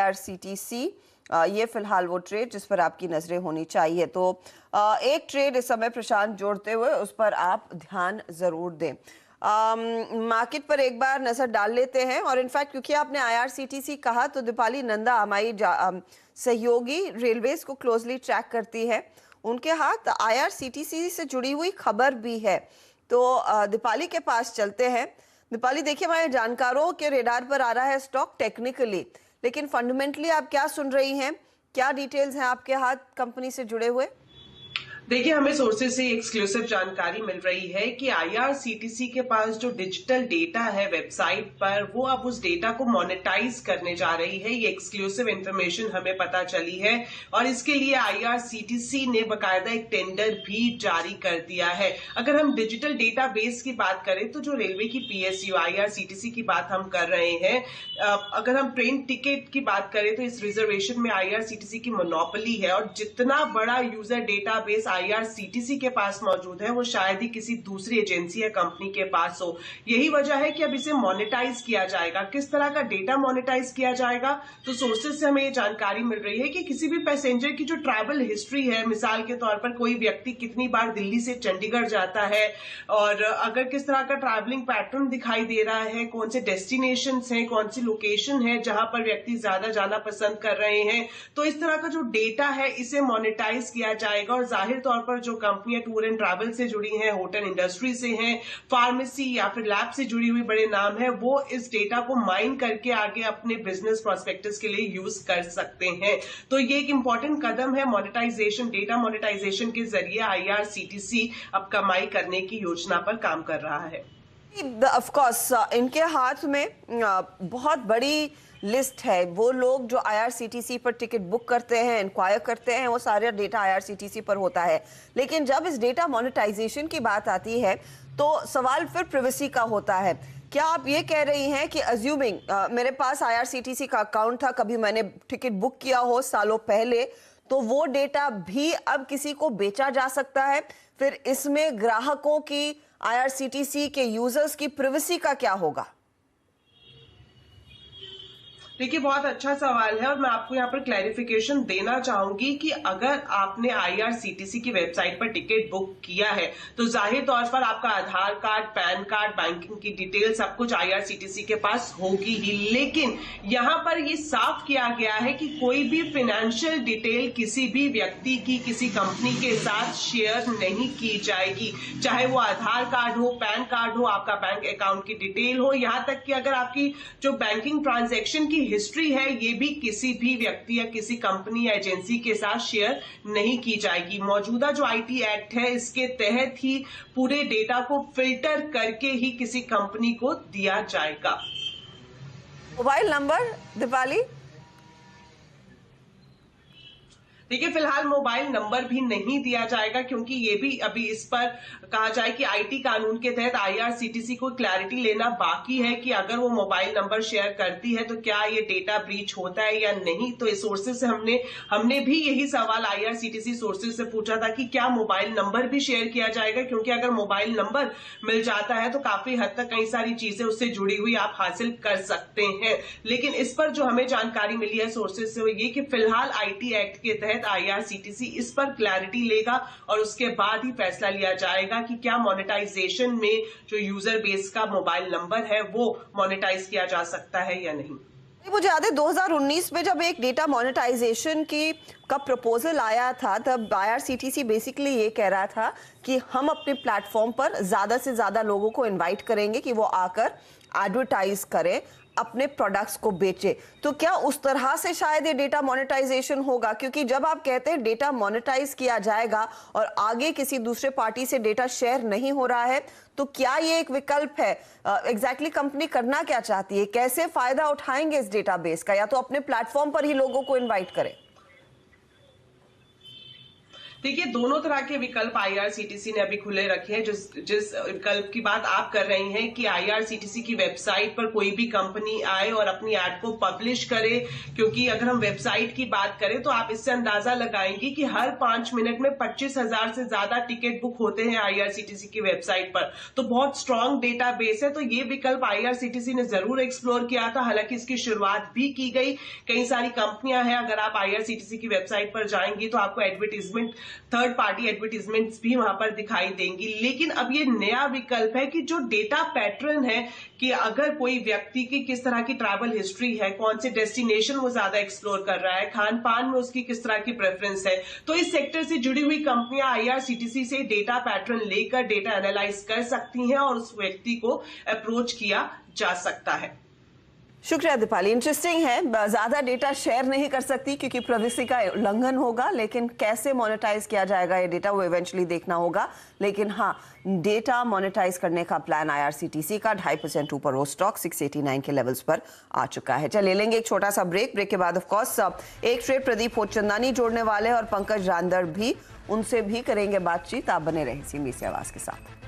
IRCTC, ये फिलहाल वो ट्रेड जिस पर आपकी नजरें होनी चाहिए। तो एक ट्रेड इस समय प्रशांत जोड़ते हुए उस पर आप ध्यान जरूर दें। मार्केट पर एक बार नजर डाल लेते हैं। और इनफैक्ट क्योंकि आपने IRCTC कहा तो दीपाली नंदा हमारी सहयोगी रेलवेज को क्लोजली ट्रैक करती है, उनके हाथ IRCTC से जुड़ी हुई खबर भी है। तो दीपाली के पास चलते हैं। दीपाली देखिए, हमारे जानकारों के रेडार पर आ रहा है स्टॉक टेक्निकली, लेकिन फंडामेंटली आप क्या सुन रही हैं, क्या डिटेल्स हैं आपके हाथ कंपनी से जुड़े हुए? देखिए, हमें सोर्सेज से एक्सक्लूसिव जानकारी मिल रही है कि IRCTC के पास जो डिजिटल डेटा है वेबसाइट पर, वो अब उस डेटा को मोनेटाइज करने जा रही है। ये एक्सक्लूसिव इंफॉर्मेशन हमें पता चली है और इसके लिए IRCTC ने बकायदा एक टेंडर भी जारी कर दिया है। अगर हम डिजिटल डेटा बेस की बात करें तो जो रेलवे की PSU IRCTC की बात हम कर रहे हैं, अगर हम ट्रेन टिकट की बात करें तो इस रिजर्वेशन में IRCTC की मोनोपोली है और जितना बड़ा यूजर डेटा बेस IRCTC के पास मौजूद है वो शायद ही किसी दूसरी एजेंसी या कंपनी के पास हो। यही वजह है कि अब इसे मोनेटाइज किया जाएगा। किस तरह का डेटा मोनेटाइज किया जाएगा, तो सोर्सेज से हमें ये जानकारी मिल रही है कि किसी भी पैसेंजर की जो ट्रैवल हिस्ट्री है, मिसाल के तौर पर कोई व्यक्ति कितनी बार दिल्ली से चंडीगढ़ जाता है और अगर किस तरह का ट्रैवलिंग पैटर्न दिखाई दे रहा है, कौन से डेस्टिनेशन हैं, कौन सी लोकेशन है जहां पर व्यक्ति ज्यादा जाना पसंद कर रहे हैं, तो इस तरह का जो डेटा है इसे मोनेटाइज किया जाएगा। और जाहिर तौर पर जो कंपनियां टूर एंड ट्रैवल से जुड़ी हैं, होटल इंडस्ट्री से हैं, फार्मेसी या फिर लैब से जुड़ी हुई बड़े नाम हैं, वो इस डेटा को माइन करके आगे अपने बिजनेस प्रोस्पेक्टस के लिए यूज कर सकते हैं। तो ये एक इंपॉर्टेंट कदम है मोनेटाइजेशन, डेटा मोनेटाइजेशन के जरिए IRCTC अब कमाई करने की योजना पर काम कर रहा है। ऑफ कोर्स इनके हाथ में बहुत बड़ी लिस्ट है। वो लोग जो IRCTC पर टिकट बुक करते हैं, इंक्वायर करते हैं, वो सारा डेटा IRCTC पर होता है। लेकिन जब इस डेटा मोनेटाइजेशन की बात आती है तो सवाल फिर प्राइवेसी का होता है। क्या आप ये कह रही हैं कि अज्यूमिंग मेरे पास IRCTC का अकाउंट था, कभी मैंने टिकट बुक किया हो सालों पहले, तो वो डेटा भी अब किसी को बेचा जा सकता है? फिर इसमें ग्राहकों की, IRCTC के यूजर्स की प्राइवेसी का क्या होगा? देखिए, बहुत अच्छा सवाल है और मैं आपको यहाँ पर क्लैरिफिकेशन देना चाहूंगी कि अगर आपने IRCTC की वेबसाइट पर टिकट बुक किया है तो जाहिर तौर पर आपका आधार कार्ड, पैन कार्ड, बैंकिंग की डिटेल सब कुछ IRCTC के पास होगी ही। लेकिन यहाँ पर ये साफ किया गया है कि कोई भी फाइनेंशियल डिटेल किसी भी व्यक्ति की किसी कंपनी के साथ शेयर नहीं की जाएगी, चाहे वो आधार कार्ड हो, पैन कार्ड हो, आपका बैंक अकाउंट की डिटेल हो, यहाँ तक कि अगर आपकी जो बैंकिंग ट्रांजैक्शन की हिस्ट्री है ये भी किसी भी व्यक्ति या किसी कंपनी या एजेंसी के साथ शेयर नहीं की जाएगी। मौजूदा जो IT एक्ट है इसके तहत ही पूरे डेटा को फिल्टर करके ही किसी कंपनी को दिया जाएगा। Mobile number Deepali? देखिए, फिलहाल मोबाइल नंबर भी नहीं दिया जाएगा क्योंकि ये भी अभी इस पर कहा जाए कि IT कानून के तहत IRCTC को क्लैरिटी लेना बाकी है कि अगर वो मोबाइल नंबर शेयर करती है तो क्या ये डेटा ब्रीच होता है या नहीं। तो इस सोर्सेज से हमने भी यही सवाल IRCTC सोर्सेज से पूछा था कि क्या मोबाइल नंबर भी शेयर किया जाएगा, क्योंकि अगर मोबाइल नंबर मिल जाता है तो काफी हद तक कई सारी चीजें उससे जुड़ी हुई आप हासिल कर सकते हैं। लेकिन इस पर जो हमें जानकारी मिली है सोर्सेज से वो ये कि फिलहाल IT एक्ट के तहत IRCTC इस पर क्लैरिटी लेगा और उसके बाद ही फैसला लिया जाएगा कि क्या मोनेटाइजेशन में जो यूजर बेस का मोबाइल नंबर है वो मोनेटाइज किया जा सकता है या नहीं। मुझे याद है 2019 में जब एक डेटा मोनेटाइजेशन की का प्रपोजल आया था, तब IRCTC बेसिकली ये कह रहा था कि हम अपने प्लेटफॉर्म पर ज्यादा से ज्यादा लोगों को इनवाइट करेंगे कि वो आकर एडवर्टाइज करें, अपने प्रोडक्ट्स को बेचे। तो क्या उस तरह से शायद ये डेटा मोनेटाइजेशन होगा? क्योंकि जब आप कहते हैं डेटा मोनेटाइज किया जाएगा और आगे किसी दूसरे पार्टी से डेटा शेयर नहीं हो रहा है, तो क्या ये एक विकल्प है? एग्जैक्टली कंपनी करना क्या चाहती है? कैसे फायदा उठाएंगे इस डेटाबेस का? या तो अपने प्लेटफॉर्म पर ही लोगों को इन्वाइट करें। देखिए, दोनों तरह के विकल्प आईआरसीटीसी ने अभी खुले रखे हैं। जिस विकल्प की बात आप कर रही हैं कि आईआरसीटीसी की वेबसाइट पर कोई भी कंपनी आए और अपनी ऐड को पब्लिश करे, क्योंकि अगर हम वेबसाइट की बात करें तो आप इससे अंदाजा लगाएंगे कि हर 5 मिनट में 25,000 से ज्यादा टिकट बुक होते हैं आईआरसीटीसी की वेबसाइट पर। तो बहुत स्ट्रांग डेटाबेस है। तो ये विकल्प आईआरसीटीसी ने जरूर एक्सप्लोर किया था। हालांकि इसकी शुरुआत भी की गई। कई सारी कंपनियां हैं, अगर आप आईआरसीटीसी की वेबसाइट पर जाएंगी तो आपको एडवर्टीजमेंट, थर्ड पार्टी एडवर्टीजमेंट्स भी वहां पर दिखाई देंगी। लेकिन अब ये नया विकल्प है कि जो डेटा पैटर्न है कि अगर कोई व्यक्ति की किस तरह की ट्रैवल हिस्ट्री है, कौन से डेस्टिनेशन वो ज्यादा एक्सप्लोर कर रहा है, खान पान में उसकी किस तरह की प्रेफरेंस है, तो इस सेक्टर से जुड़ी हुई कंपनियां आईआरसीटीसी से डेटा पैटर्न लेकर डेटा एनालाइज कर सकती हैं और उस व्यक्ति को अप्रोच किया जा सकता है। शुक्रिया दीपाली, इंटरेस्टिंग है। ज्यादा डेटा शेयर नहीं कर सकती क्योंकि प्राइवेसी का उल्लंघन होगा, लेकिन कैसे मोनेटाइज किया जाएगा ये डेटा वो इवेंचुअली देखना होगा। लेकिन हाँ, डेटा मोनेटाइज करने का प्लान आईआरसीटीसी का 2.5% ऊपर वो स्टॉक 689 के लेवल्स पर आ चुका है। चलिए लेंगे एक छोटा सा ब्रेक के बाद ऑफ कोर्स एक ट्रेड प्रदीप होचंदानी जोड़ने वाले और पंकज रांदर भी, उनसे भी करेंगे बातचीत। आप बने रहे CNBC आवाज के साथ।